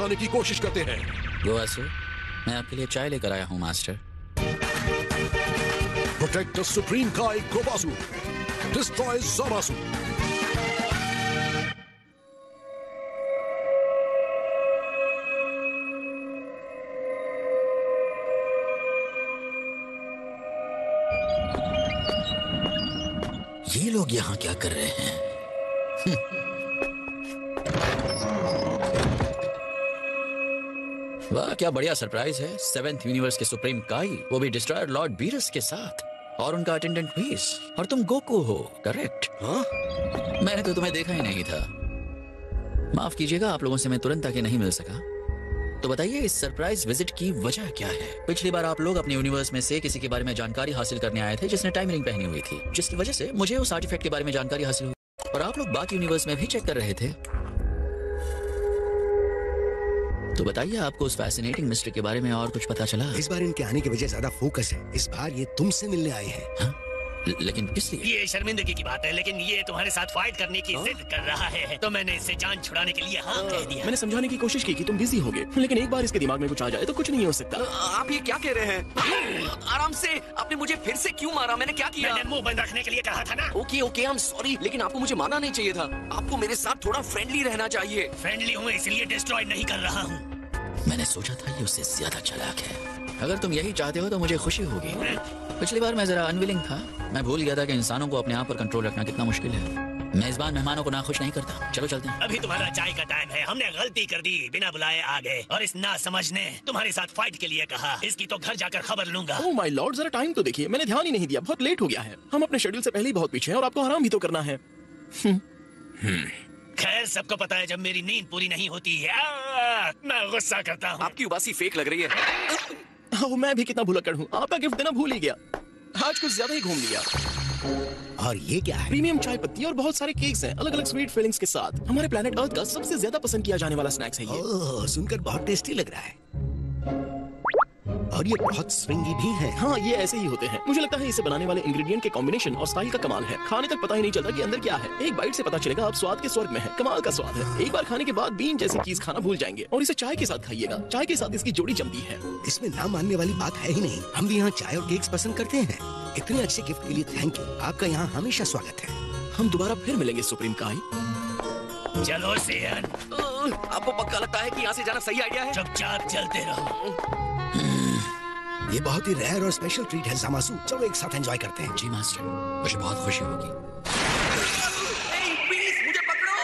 बनाने की कोशिश करते हैं। गोवासु, मैं आपके लिए चाय लेकर आया हूँ मास्टर। प्रोटेक्ट द सुप्रीम काय गोवासु, डिस्ट्रॉय ज़ामासु। ये लोग यहाँ क्या कर रहे हैं? वाह, क्या बढ़िया सरप्राइज है। 7th यूनिवर्स के सुप्रीम काई, वो भी डिस्ट्रॉयर लॉर्ड बीरस के साथ, और उनका अटेंडेंट व्हीस। और तुम गोकू हो, करेक्ट? हाँ? मैंने तो तुम्हें देखा ही नहीं था। माफ कीजिएगा, आप लोगों से मैं तुरंत आके नहीं मिल सका। तो बताइए, इस सरप्राइज विजिट की वजह क्या है? पिछली बार आप लोग अपने यूनिवर्स में से किसी के बारे में जानकारी हासिल करने आए थे जिसने टाइम रिंग पहनी हुई थी, जिसकी वजह से मुझे उस आर्टिफैक्ट के बारे में जानकारी हासिल हुई, और आप लोग बाकी यूनिवर्स में भी चेक कर रहे थे। तो बताइए, आपको उस फैसिनेटिंग मिस्ट्री के बारे में और कुछ पता चला? इस बार इनके आने की वजह ज्यादा फोकस है। इस बार ये तुमसे मिलने आए हैं। हाँ? लेकिन किस लिए? ये शर्मिंदगी की बात है, लेकिन ये तुम्हारे साथ फाइट करने की जिद कर रहा है, तो मैंने इससे जान छुड़ाने के लिए हाँ कह दिया। मैंने समझाने की कोशिश की कि तुम बिजी होगे, लेकिन एक बार इसके दिमाग में कुछ आ जाए तो कुछ नहीं हो सकता। आप ये क्या कह रहे हैं? आराम से। आपने मुझे फिर से क्यों मारा? मैंने क्या किया? मैंने मुंह बंद रखने के लिए कहा था ना। Okay okay, I am sorry, लेकिन आपको मुझे मारना नहीं चाहिए था। आपको मेरे साथ थोड़ा फ्रेंडली रहना चाहिए। फ्रेंडली हूँ इसलिए डिस्ट्रॉय नहीं कर रहा हूँ। मैंने सोचा था ये उससे ज्यादा चालाक है। अगर तुम यही चाहते हो तो मुझे खुशी होगी। पिछली बार मैं जरा अनविलिंग था। मैं भूल गया था कि इंसानों को अपने आप पर कंट्रोल रखना कितना मुश्किल है। मैं इस बार मेहमानों को नाखुश नहीं करता। चलो चलते हैं। अभी तुम्हारा चाय का टाइम है। हमने गलती कर दी, बिना बुलाए आ गए, और इस नासमझ ने तुम्हारे साथ फाइट के लिए कहा। इसकी तो घर जाकर खबर लूंगा। ओह माय लॉर्ड, जरा टाइम तो देखिए। मैंने ध्यान ही नहीं दिया, बहुत लेट हो गया है। हम अपने शेड्यूल से पहले ही बहुत पीछे हैं और आपको आराम भी तो करना है। खैर, सबको पता है जब मेरी नींद पूरी नहीं होती है मैं गुस्सा करता हूँ। आपकी उबासी फेक लग रही है। ओह, मैं भी कितना भुलक्कड़ हूँ। आपका गिफ्ट देना भूल ही गया। आज कुछ ज्यादा ही घूम लिया। और ये क्या है? प्रीमियम चाय पत्ती और बहुत सारे केक्स हैं, अलग अलग स्वीट फीलिंग्स के साथ। हमारे प्लेनेट अर्थ का सबसे ज्यादा पसंद किया जाने वाला स्नैक्स है ये। ओह, सुनकर बहुत टेस्टी लग रहा है। और ये बहुत स्विंगी भी है। हाँ, ये ऐसे ही होते हैं। मुझे लगता है इसे बनाने वाले इंग्रेडिएंट के कॉम्बिनेशन और स्टाइल का कमाल है। खाने तक पता ही नहीं चलता कि अंदर क्या है। एक बाइट से पता चलेगा आप स्वाद के स्वर्ग में हैं। कमाल का स्वाद है। एक बार खाने के बाद बीन जैसी चीज खाना भूल जाएंगे, और इसे चाय के साथ खाइएगा। चाय के साथ इसकी जोड़ी जमती है। इसमें ना मानने वाली बात है ही नहीं। हम भी यहाँ चाय और केक्स पसंद करते हैं। इतने अच्छे गिफ्ट के लिए थैंक यू। आपका यहाँ हमेशा स्वागत है। हम दोबारा फिर मिलेंगे सुप्रीम काई। चलो सेहन, आपको पक्का लगता है कि यहाँ से जाना सही आइडिया है? चुपचाप चलते रहो। ये बहुत ही रेयर और स्पेशल ट्रीट है ज़ामासु। चलो एक साथ एंजॉय करते हैं। जी मास्टर, मुझे बहुत खुशी होगी। प्लीज मुझे पकड़ो।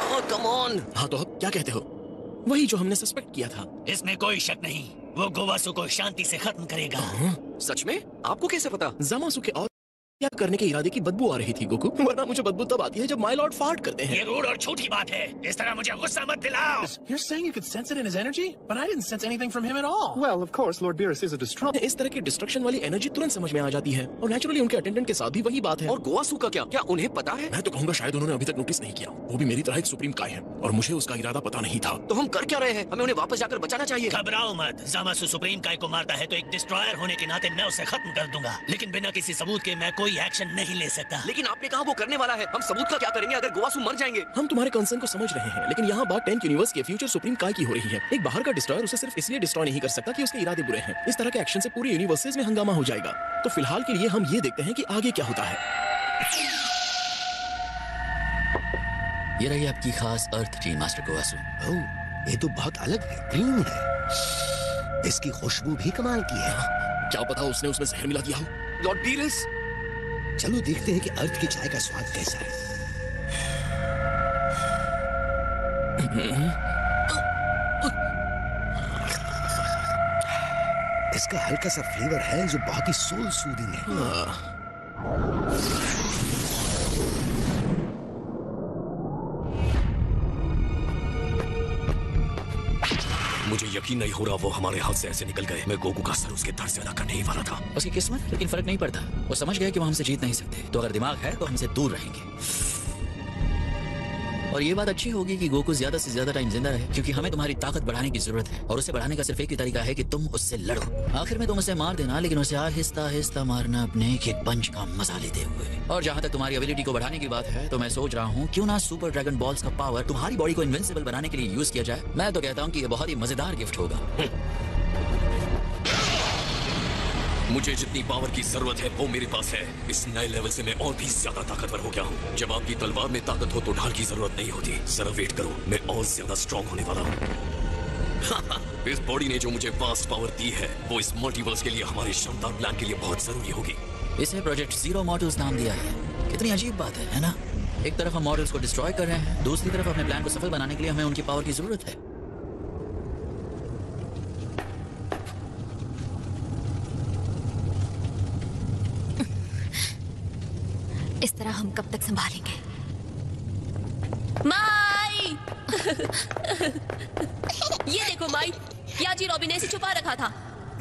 ओह कम ऑन। हाँ, तो अब क्या कहते हो? वही जो हमने सस्पेक्ट किया था। इसमें कोई शक नहीं, वो गोवासु को शांति से खत्म करेगा। सच में? आपको कैसे पता? ज़ामासु के और क्या करने के इरादे की बदबू आ रही थी गोकू, वरना मुझे बदबू तब आती है जब माय लॉर्ड फार्ट करते हैं। ये रूड और झूठी बात है। इस तरह मुझे गुस्सा मत दिलाओ। You're saying you could sense it in his energy? But I didn't sense anything from him at all. Well, of course, Lord Beerus is a destroyer. इस तरह की डिस्ट्रक्शन वाली एनर्जी तुरंत समझ में आ जाती है, और नेचुरली उनके अटेंडेंट के साथ भी वही बात है। और गोवासु का क्या? क्या उन्हें पता है? मैं तो कहूँगा शायद उन्होंने अभी तक नोटिस नहीं किया। वो भी मेरी तरह एक सुप्रीम काय है, और मुझे उसका इरादा पता नहीं था। तो हम कर क्या रहे हैं? हमें उन्हें वापस जाकर बचाना चाहिए। घबराओ मत। ज़ामासु सुप्रीम काय को मारता है तो एक डिस्ट्रॉयर होने के नाते मैं उसे खत्म कर दूंगा, लेकिन बिना किसी सबूत के मैं कोई एक्शन नहीं ले सकता। लेकिन आपने कहा वो करने वाला है। हम सबूत का क्या करेंगे अगर गोवासु मर जाएंगे? हम तुम्हारे कंसर्न को समझ रहे हैं, लेकिन यहाँ बात 10th यूनिवर्स के फ्यूचर सुप्रीम काय की हो रही है। एक बाहर का डिस्ट्रॉयर उसे सिर्फ इसलिए डिस्ट्रॉय नहीं कर सकता कि उसके इरादे बुरे हैं। इस तरह के एक्शन से पूरे यूनिवर्सेस में हंगामा हो जाएगा। तो फिलहाल के लिए हम ये देखते हैं कि आगे क्या होता है। ये रही आपकी खास अर्थ टी मास्टर गोवासु। ओह, ये तो बहुत अलग है, ग्रीन है। इसकी खुशबू भी कमाल की है। क्या पता उसने उसमें जहर मिला दिया हो। लॉर्ड बीरस, चलो देखते हैं कि अर्थ की चाय का स्वाद कैसा है। इसका हल्का सा फ्लेवर है जो बहुत ही सोल सूदिंग है। मुझे यकीन नहीं हो रहा वो हमारे हाथ से ऐसे निकल गए। मैं गोकू का सर उसके धड़ से अदा करने ही वाला था। उसकी किस्मत, लेकिन फर्क नहीं पड़ता। वो समझ गया कि वो हमसे जीत नहीं सकते, तो अगर दिमाग है तो हमसे दूर रहेंगे। और ये बात अच्छी होगी कि गोकू ज्यादा से ज्यादा टाइम जिंदा रहे, क्योंकि हमें तुम्हारी ताकत बढ़ाने की जरूरत है, और उसे बढ़ाने का सिर्फ एक ही तरीका है कि तुम उससे लड़ो। आखिर में तुम उसे मार देना, लेकिन उसे आहिस्ता आहिस्ता मारना, अपने एक एक पंच का मजा लेते हुए। और जहाँ तक तुम्हारी एबिलिटी को बढ़ाने की बात है, तो मैं सोच रहा हूँ क्यों ना सुपर ड्रैगन बॉल्स का पावर तुम्हारी बॉडी को इनविंसिबल बनाने के लिए यूज किया जाए। मैं तो कहता हूँ कि ये बहुत ही मजेदार गिफ्ट होगा। मुझे जितनी पावर की जरूरत है वो मेरे पास है। इस नए लेवल से मैं और भी ज्यादा ताकतवर हो गया हूँ। जब आपकी तलवार में ताकत हो तो ढाल की जरूरत नहीं होती। जरा वेट करो, मैं और ज्यादा स्ट्रांग होने वाला हूँ। इस बॉडी ने जो मुझे वास्ट पावर दी है वो इस मल्टीवर्स के लिए, हमारे शानदार प्लान के लिए बहुत जरूरी होगी। इसे प्रोजेक्ट जीरो मॉडल्स नाम दिया है। कितनी अजीब बात है ना? एक तरफ हम मॉडल्स को डिस्ट्रॉय कर रहे हैं, दूसरी तरफ अपने प्लान को सफल बनाने के लिए हमें उनकी पावर की जरूरत है। इस तरह हम कब तक संभालेंगे? माई! ये देखो माई, याजी रॉबिन ने इसे छुपा रखा था।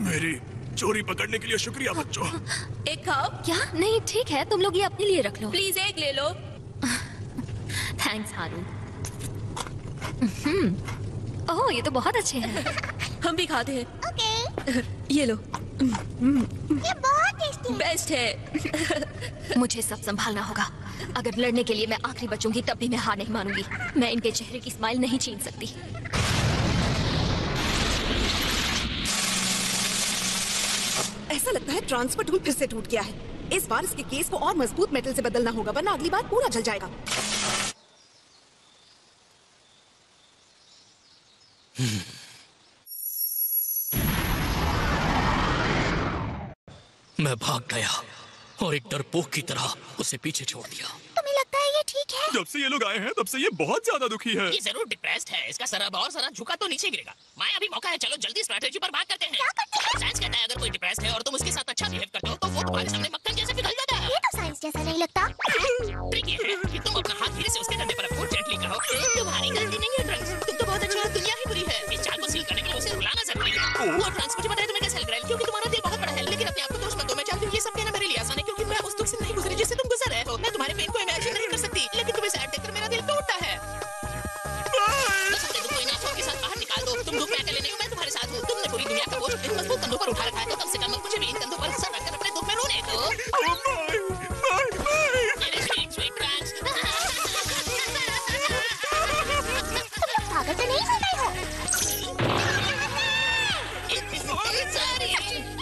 मेरी चोरी पकड़ने के लिए शुक्रिया बच्चों। एक खाओ। क्या? नहीं ठीक है, तुम लोग ये अपने लिए रख लो। प्लीज एक ले लो। थैंक्स हारू। ओह ये तो बहुत अच्छे हैं। हम भी खाते हैं। ओके। ये लो। ये बहुत टेस्टी। बेस्ट है। मुझे सब संभालना होगा। अगर लड़ने के लिए मैं आखिरी बचूंगी तब भी मैं हार नहीं मानूंगी। मैं इनके चेहरे की स्माइल नहीं छीन सकती। ऐसा लगता है ट्रांसफर टूल फिर से टूट गया है। इस बार इसके केस को और मजबूत मेटल से बदलना होगा, वरना अगली बार पूरा जल जाएगा। मैं भाग गया और एक डरपोक की तरह उसे पीछे छोड़ दिया। तुम्हें लगता है ये ठीक है? जब से ये लोग आए हैं तब से ये बहुत ज्यादा दुखी है। ये जरूर डिप्रेस्ड है। इसका सर अब और सारा झुका तो नीचे गिरेगा। माया अभी मौका है, चलो जल्दी स्ट्रैटेजी पर बात करते हैं। क्या करते हैं? साइंस कहता है अगर कोई डिप्रेस्ड है और तुम उसके साथ अच्छा बिहेव करते हो तो वो तुम्हारे सामने मक्खन जैसे पिघल जाता है। ये तो साइंस जैसा नहीं लगता। ट्रिक ये है कि तुम अपना हाथ धीरे से उसके कंधे पर रखो, जेंटली कहो, तुम्हारी गलती नहीं है ट्रंक्स, तुम तो बहुत अच्छे हो, दुनिया ही बुरी है। इस चाल को सील करने के लिए उसे रुलाना जरूरी है। वो ट्रंक्स, मुझे पता है तुम्हें कैसे लग रहा है, क्योंकि तुम्हारा दिल बहुत बड़ा है, लेकिन अपने आप को दोष मत दो। मैं चाहती हूँ ये सब कहना मेरे लिए आसान है, क्योंकि मैं उस दुख से नहीं गुजरी जिससे तुम गुजर रहे हो। मैं तुम्हारे पेन को इमेजिन नहीं कर सकती, लेकिन तुम्हें सैड देखकर मेरा दिल टूटता है। बस अपने दुख को इन आंसुओं के साथ बाहर निकाल दो। तुम दुख में अकेले नहीं हो, मैं तुम्हारे साथ हूँ। तुमने पूरी दुनिया का बोझ इन मजबूत कंधों पर उठा रखा है, तो कम से कम मुझे भी इन कंधों पर सर रखकर अपने दुख में रोने दो। पागल तो नहीं हो गए हो?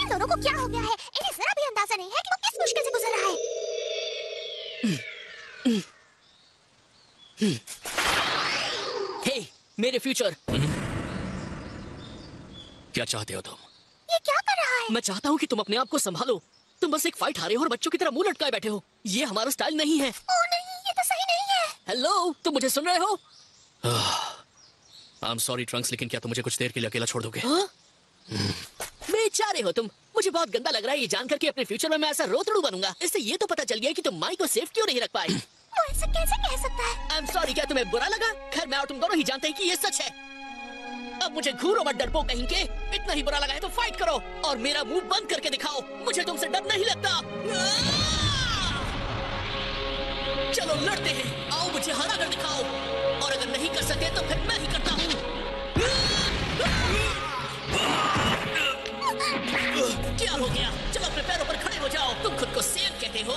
इन दोनों को क्या हो गया है? इन्हें जरा भी अंदाजा नहीं है कि वो किस मुश्किल से गुजर रहा है। हे, मेरे फ्यूचर। क्या चाहते हो तुम? ये क्या कर रहा है? मैं चाहता हूँ कि तुम अपने आप को संभालो। तुम बस एक फाइट हारे हो और बच्चों की तरह मुंह लटकाए बैठे हो। ये हमारा स्टाइल नहीं है। ओह नहीं, ये तो सही नहीं है। हेलो, तुम मुझे सुन रहे हो? आई एम सॉरी ट्रंक्स, लेकिन क्या तुम मुझे कुछ देर के लिए अकेला छोड़ दोगे? बेचारे हो तुम। मुझे बहुत गंदा लग रहा है ये जानकर कि अपने फ्यूचर में मैं ऐसा रोतड़ू बनूंगा। इससे ये तो पता चल गया कि तुम माई को सेफ क्यों नहीं रख पाई। वो ऐसा कैसे कह सकता है? आई एम सॉरी, क्या तुम्हें बुरा लगा? खैर मैं और तुम दोनों ही जानते हैं कि ये सच है। अब मुझे घूरो मत डरपोक कहीं के। इतना ही बुरा लगा है तो फाइट करो और मेरा मुंह बंद करके दिखाओ। मुझे तुमसे डर नहीं लगता। चलो लड़ते हैं, आओ मुझे हरा कर दिखाओ। और अगर नहीं कर सकते तो फिर मैं ही करता हूँ। क्या हो गया? चलो अपने पैरों पर खड़े हो जाओ। तुम खुद को सेफ कहते हो?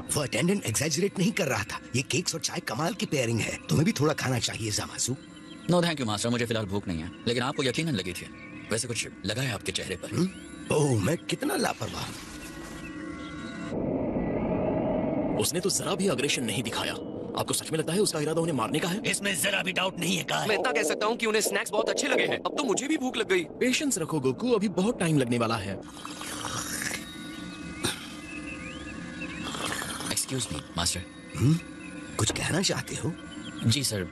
वो अटेंडेंट एग्जैजरेट नहीं कर रहा था। ये केक्स और चाय कमाल की पेयरिंग है। तुम्हें भी थोड़ा खाना चाहिए ज़माज़ू। नो थैंक यू मास्टर, मुझे फिलहाल भूख नहीं है, लेकिन आपको यकीनन लगी थी। वैसे कुछ लगा है आपके चेहरे पर? ओह मैं कितना लापरवाह। उसने तो जरा भी अग्रेशन नहीं दिखाया। आपको सच में लगता है उसका इरादा उन्हें मारने का है? इसमें जरा भी डाउट नहीं है का। मैं इतना कह सकता हूँ कि उन्हें स्नैक्स बहुत अच्छे लगे हैं। अब तो मुझे भी भूख लग गई। पेशेंस रखो गोकू, अभी बहुत टाइम लगने वाला है। Excuse me master. कुछ कहना चाहते हो? जी सर,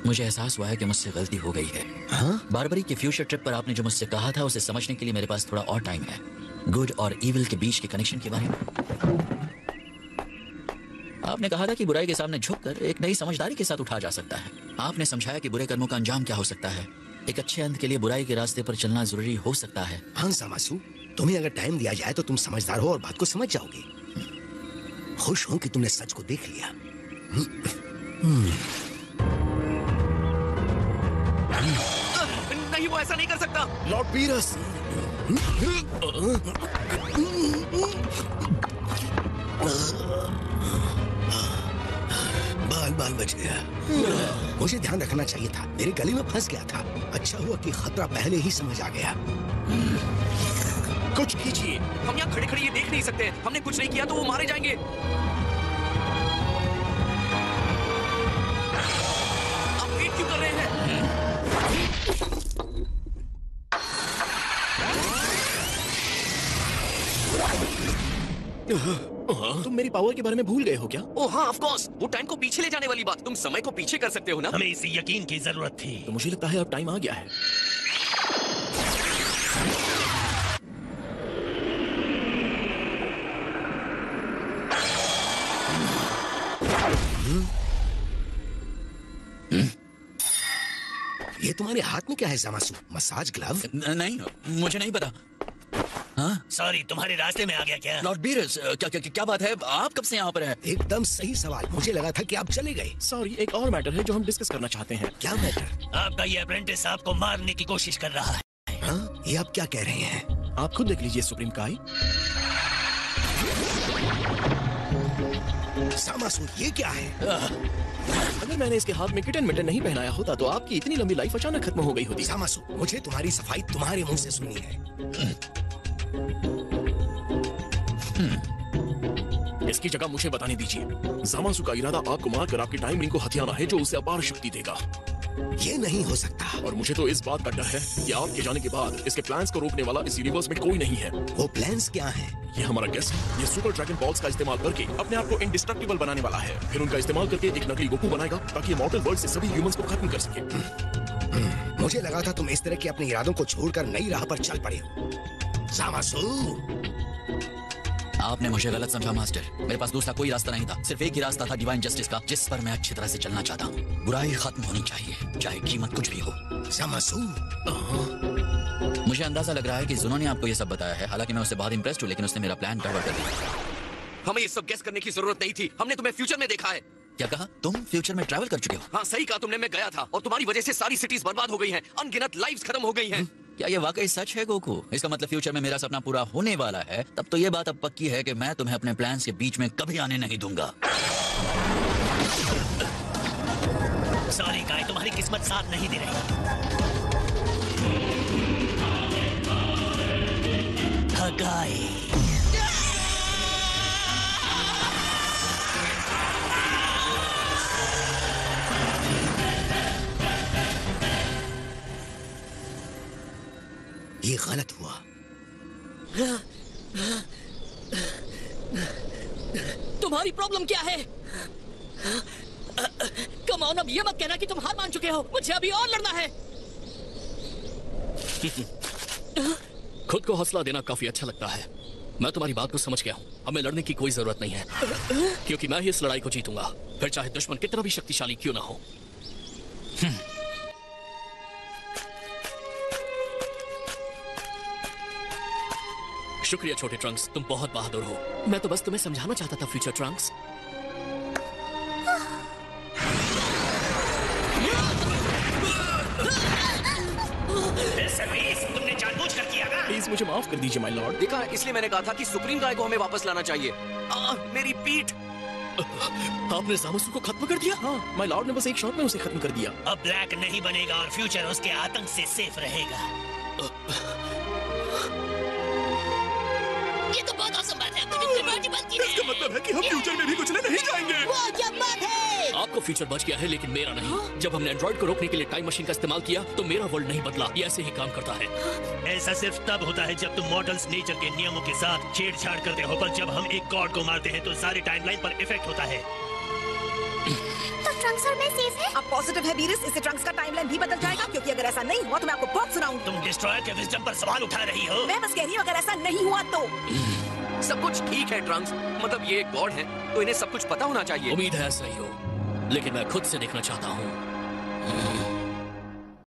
मुझे एहसास हुआ है कि मुझसे गलती हो गई है। हाँ? बारबरी के फ्यूचर ट्रिप पर आपने जो मुझसे कहा था उसे समझने के लिए मेरे पास थोड़ा और टाइम है। गुड और इविल के बीच के कनेक्शन के बारे में। आपने कहा था कि बुराई के सामने झुककर एक नई समझदारी के साथ उठा जा सकता है। आपने समझाया कि बुरे कर्मों का अंजाम क्या हो सकता है। एक अच्छे अंत के लिए बुराई के रास्ते पर चलना जरूरी हो सकता है। हाँ सामासू, तुम्हें अगर टाइम दिया जाए तो तुम समझदार हो और बात को समझ जाओगे। खुश हूं कि तुमने सच को देख लिया। नहीं, वो ऐसा नहीं कर सकता। लॉर्ड बीरस, बाल बाल बच गया। मुझे ध्यान रखना चाहिए था, मेरे गले में फंस गया था। अच्छा हुआ कि खतरा पहले ही समझ आ गया। कुछ कीजिए, हम यहाँ खड़े खड़े ये देख नहीं सकते। हमने कुछ नहीं किया तो वो मारे जाएंगे। आप वेट क्यों कर रहे हैं? तुम मेरी पावर के बारे में भूल गए हो क्या? ओह हाँ, ऑफ कोर्स। वो टाइम को पीछे ले जाने वाली बात। तुम समय को पीछे कर सकते हो ना? हमें इसी यकीन की जरूरत थी। तो मुझे लगता है अब टाइम आ गया है। ये तुम्हारे हाथ में क्या है सामासू? Massage glove? नहीं, मुझे नहीं पता। हाँ? सॉरी, तुम्हारे रास्ते में आ गया क्या? लॉर्ड बीरस, क्या बात है? आप कब से यहाँ पर हैं? एकदम सही सवाल। मुझे लगा था कि आप चले गए। सॉरी, एक और मैटर है जो हम डिस्कस करना चाहते हैं। क्या मैटर? आपका ये अप्रेंटिस आपको मारने की कोशिश कर रहा है। हाँ? ये आप क्या कह रहे हैं? आप खुद देख लीजिए सुप्रीम काई। सामासू, ये क्या है? अगर मैंने इसके हाथ में किटन मिटन नहीं पहनाया होता तो आपकी इतनी लंबी लाइफ अचानक खत्म हो गई होती। सामासू, मुझे तुम्हारी सफाई तुम्हारे मुंह से सुननी है। इसकी जगह मुझे बताने दीजिए। जामासु का इरादा आपको मारकर आपकी टाइम रिंग को हथियाना है जो उसे अपार शक्ति देगा। ये नहीं हो सकता। और मुझे तो इस बात का डर है कि आपके जाने के बाद इसके प्लान्स को रोकने वाला इस यूनिवर्स में कोई नहीं है। वो प्लान्स क्या हैं? ये हमारा गेस्ट ये सुपर ड्रैगन बॉल्स का इस्तेमाल करके अपने आप को इंडिस्ट्रक्टिबल बनाने वाला है। फिर उनका इस्तेमाल करके एक नकली गोकू बनाएगा ताकि मॉर्टल वर्ल्ड से सभी ह्यूमंस को खत्म कर सके। मुझे लगा था तुम इस तरह के अपने इरादों को छोड़कर नई राह पर चल पड़े हो। जामासू, आपने मुझे गलत समझा मास्टर। मेरे पास दूसरा कोई रास्ता नहीं था। सिर्फ एक ही रास्ता था डिवाइन जस्टिस का, जिस पर मैं अच्छी तरह से चलना चाहता हूँ। बुराई खत्म होनी चाहिए, चाहे कीमत कुछ भी हो। जामासू, मुझे अंदाजा लग रहा है कि जुनों ने आपको ये सब बताया है। हालांकि मैं उससे बहुत इंप्रेस्ड हूँ, लेकिन उसने मेरा प्लान गड़बड़ कर दिया। हमें ये सब गेस करने की जरूरत नहीं थी। हमने तुम्हें फ्यूचर में देखा है। क्या कहा? तुम फ्यूचर में ट्रैवल कर चुके हो? हाँ, सही कहा तुमने। मैं गया था और तुम्हारी वजह से सारी सिटीज बर्बाद हो गई हैं। अनगिनत लाइव्स खत्म हो गई हैं। क्या ये वाकई सच है गोकू? इसका मतलब फ्यूचर में मेरा सपना पूरा होने वाला है। तब तो ये बात अब पक्की है कि मैं तुम्हें अपने प्लान्स के बीच में कभी आने नहीं दूंगा। सॉरी गाय, तुम्हारी किस्मत साथ नहीं दे रही। गाय, ये गलत हुआ। तुम्हारी प्रॉब्लम क्या है? कम ऑन, अब ये मत कहना कि तुम हार मान चुके हो। मुझे अभी और लड़ना है। खुद को हौसला देना काफी अच्छा लगता है। मैं तुम्हारी बात को समझ गया हूँ। हमें लड़ने की कोई जरूरत नहीं है, क्योंकि मैं ही इस लड़ाई को जीतूंगा, फिर चाहे दुश्मन कितना भी शक्तिशाली क्यों ना हो। शुक्रिया छोटे ट्रंक्स, तुम बहुत बहादुर हो। मैं तो बस तुम्हें समझाना चाहता था फ्यूचर ट्रंक्स। तुमने जानबूझ कर किया ना? प्लीज मुझे माफ कर दीजिए माय लॉर्ड। देखा, इसलिए मैंने कहा था कि सुप्रीम गाय को हमें वापस लाना चाहिए। मेरी पीठ। आपने जामासु को खत्म कर दिया? हाँ, माय लॉर्ड ने बस एक शॉट में उसे खत्म कर दिया। अब ब्लैक नहीं बनेगा और फ्यूचर उसके आतंक से सेफ रहेगा। ये तो बहुत औसम बात है। आपने पार्टी बंद की है। इसका मतलब है कि हम फ्यूचर में भी कुचले नहीं जाएंगे। वाह, क्या बात है! आपको फ्यूचर बच गया है, लेकिन मेरा नहीं। जब हमने एंड्रॉइड को रोकने के लिए टाइम मशीन का इस्तेमाल किया तो मेरा वर्ल्ड नहीं बदला। ये ऐसे ही काम करता है। ऐसा सिर्फ तब होता है जब तुम मॉडल्स नेचर के नियमों के साथ छेड़छाड़ करते हो, पर जब हम एक गॉड को मारते हैं तो सारी टाइमलाइन पर इफेक्ट होता है। तो ट्रंक्स और मैं सेफ है? अब पॉजिटिव है वीरस, इससे ट्रंक्स का टाइमलाइन भी बदल जाएगा, क्योंकि अगर ऐसा नहीं हुआ तो मैं आपको बहुत सुनाऊंगी। तुम डिस्ट्रॉयर के विजडम पर सवाल उठा रही हो। मैं बस कह रही हूँ अगर ऐसा नहीं हुआ तो। सब कुछ ठीक है ट्रंक्स, मतलब ये गॉड है तो इन्हें सब कुछ पता होना चाहिए। उम्मीद है ऐसा ही हो, लेकिन मैं खुद से देखना चाहता हूँ।